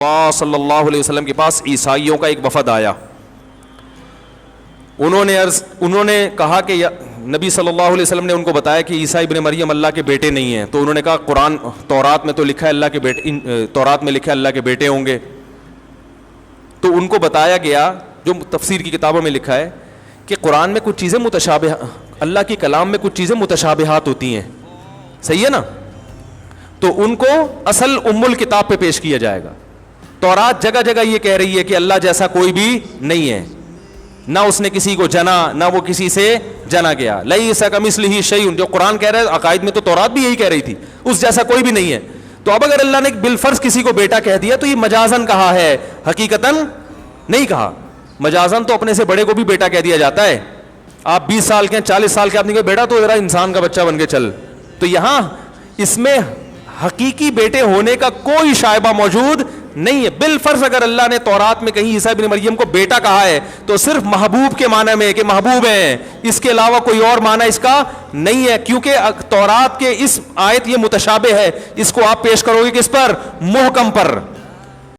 صلی اللہ علیہ وسلم کے پاس عیسائیوں کا ایک وفد آیا. انہوں نے کہا کہ نبی صلی اللہ علیہ وسلم نے ان کو بتایا کہ عیسیٰ ابن مریم اللہ کے بیٹے نہیں ہیں. تو انہوں نے کہا قرآن تورات میں تو لکھا ہے اللہ کے بیٹے، تورات میں لکھا ہے اللہ کے بیٹے ہوں گے. تو ان کو بتایا گیا جو تفسیر کی کتابوں میں لکھا ہے کہ قرآن میں کچھ چیزیں متشابہ، اللہ کے کلام میں کچھ چیزیں متشابہات ہوتی ہیں، صحیح ہے نا. تو ان کو اصل ام الکتاب پہ پیش کیا جائے گا. تورات جگہ جگہ یہ کہہ رہی ہے کہ اللہ جیسا کوئی بھی نہیں ہے، نہ اس نے کسی کو جنا نہ وہ کسی سے جنا گیا. لیس کمثلہ شیء، جو قرآن کہہ رہا ہے عقائد میں تو تورات بھی یہی کہہ رہی تھی، اس جیسا کوئی بھی نہیں ہے. تو اب اگر اللہ نے بالفرض کسی کو بیٹا کہہ دیا تو یہ مجازن کہا ہے، حقیقتاً نہیں کہا. مجازن تو اپنے سے بڑے کو بھی بیٹا کہہ دیا جاتا ہے. آپ 20 سال کے 40 سال کے آپ نے کہا بیٹا تو ذرا انسان کا بچہ بن کے چل. تو یہاں اس میں حقیقی بیٹے ہونے کا کوئی شائبہ موجود نہیں ہے. بالفرض اگر اللہ نے تورات میں کہیں عیسیٰ ابن مریم کو بیٹا کہا ہے تو صرف محبوب کے معنی میں کہ محبوب ہیں، اس کے علاوہ کوئی اور معنی اس کا نہیں ہے. کیونکہ تورات کے اس آیت یہ متشابہ ہے، اس کو آپ پیش کرو گے کس پر؟ محکم پر.